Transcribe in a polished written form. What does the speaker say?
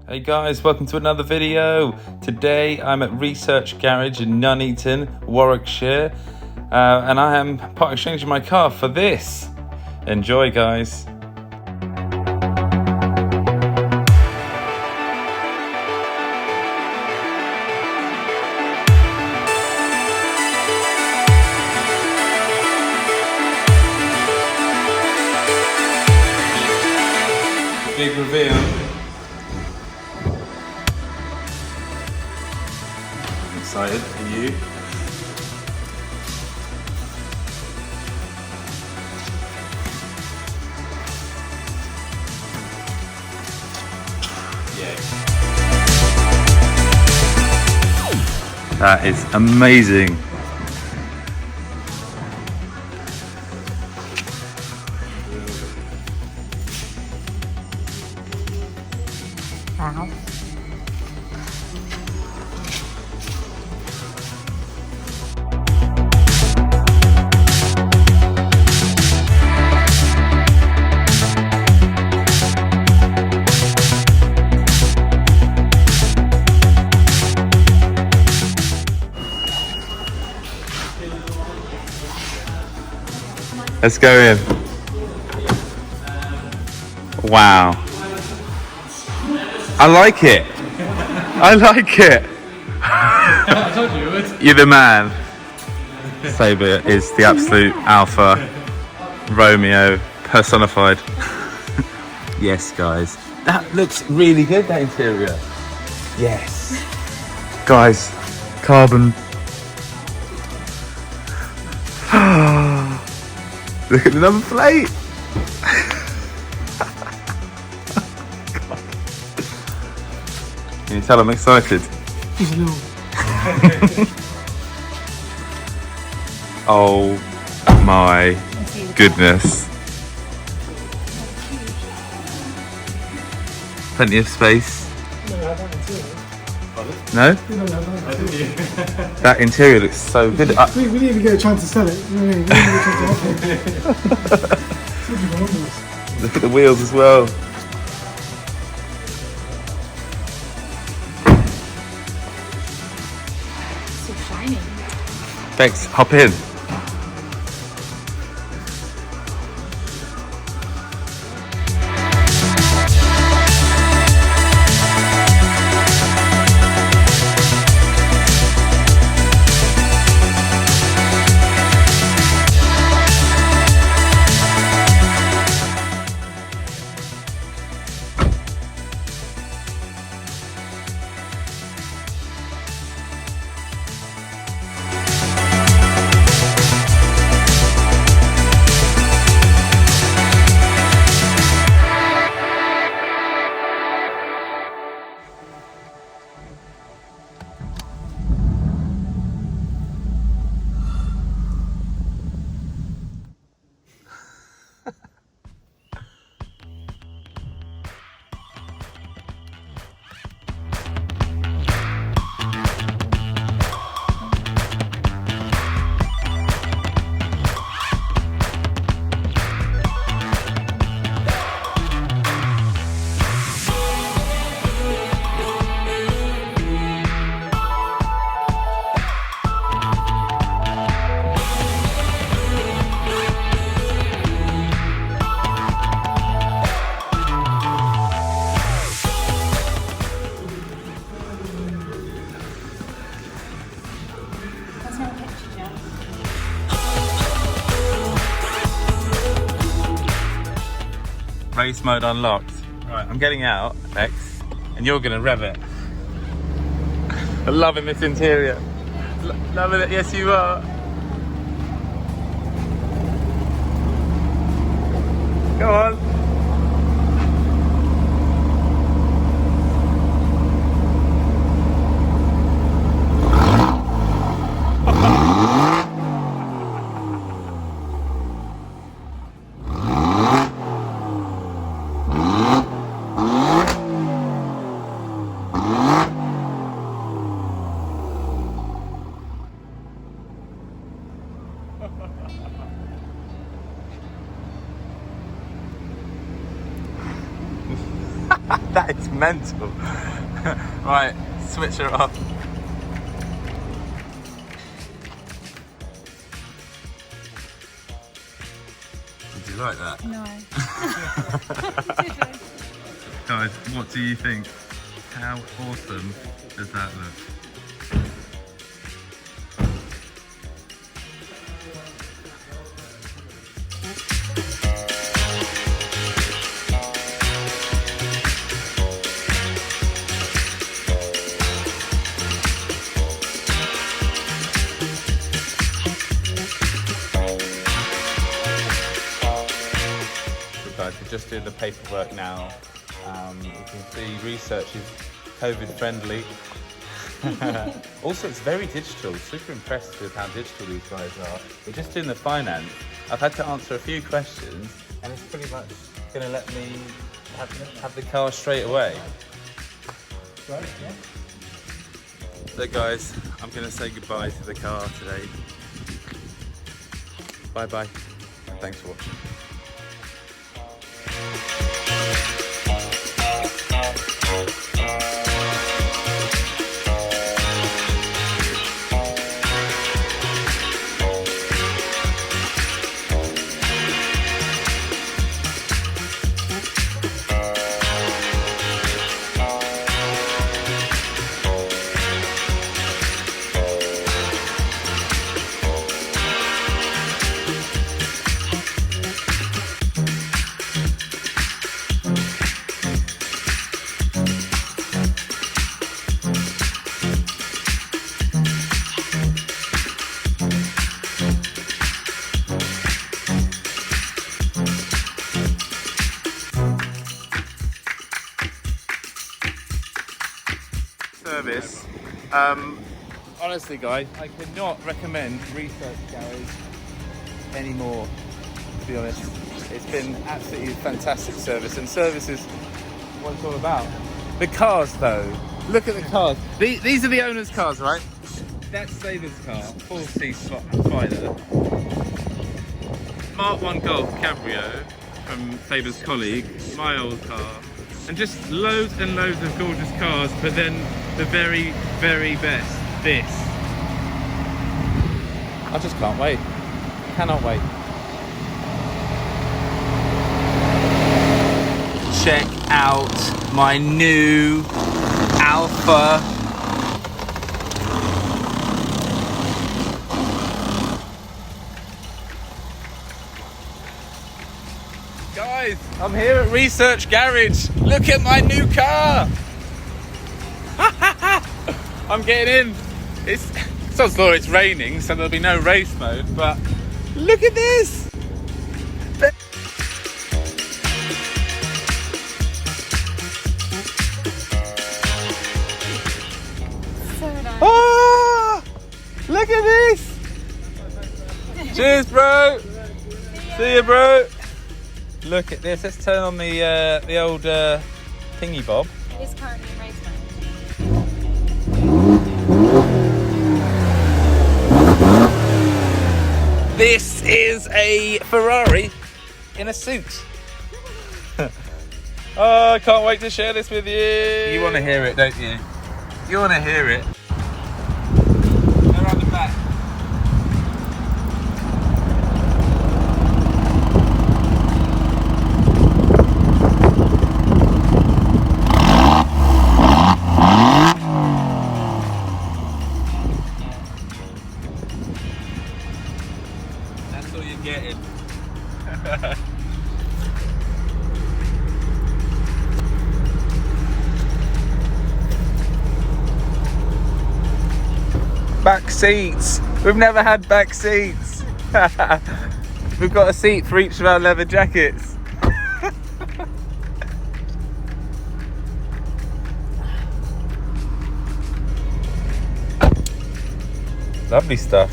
Hey guys, welcome to another video. Today I'm at Research Garage in Nuneaton, Warwickshire, and I am part exchanging my car for this. Enjoy, guys. Big reveal. I'm excited for you. Yeah. That is amazing. Wow. Let's go in. Wow. I like it. I like it. I told you would. You're the man. Saber is the absolute Alfa Romeo personified. Yes, guys. That looks really good, that interior. Yes. Guys, carbon. Look at the number plate. Can you tell I'm excited? Just a little. Oh my goodness. Plenty of space. No? That interior looks so good. We didn't even get a chance to sell it. You know what I mean? We didn't even get a chance to offer it. Look at the wheels as well. So shiny. Bex, hop in. That's not a picture, Jack. Race mode unlocked. Right, I'm getting out, Bex, and you're gonna rev it. I'm loving this interior. Loving it, yes you are. Go on. That is mental. Right, switch her off. Did you like that? No. Guys, what do you think? How awesome does that look? Guys, we're just doing the paperwork now. You can see research is COVID friendly. Also, it's very digital. Super impressed with how digital these guys are. We're just doing the finance. I've had to answer a few questions, and it's pretty much going to let me have the car straight away. Right, yeah. So guys, I'm going to say goodbye to the car today. Bye bye. Thanks for watching. Service. Honestly guys, I could not recommend Research Garage anymore, to be honest. It's been absolutely fantastic service, and service is what it's all about. The cars though, look at the cars. These are the owner's cars, right? That's Saber's car, 4C Spider. Mark 1 Golf Cabrio from Saber's colleague, my old car. And just loads and loads of gorgeous cars, but then the very, very best, this. I just can't wait. Cannot wait. Check out my new Alfa. Guys, I'm here at Research Garage. Look at my new car. I'm getting in. It's raining, so there'll be no race mode, but look at this. So nice. Oh, look at this. Cheers, bro. See you, bro. Look at this. Let's turn on the old thingy bob. It is currently in race mode. This is a Ferrari in a suit. Oh, I can't wait to share this with you. You want to hear it, don't you? You want to hear it. Go around the back. That's all you're getting. Back seats. We've never had back seats. We've got a seat for each of our leather jackets. Lovely stuff.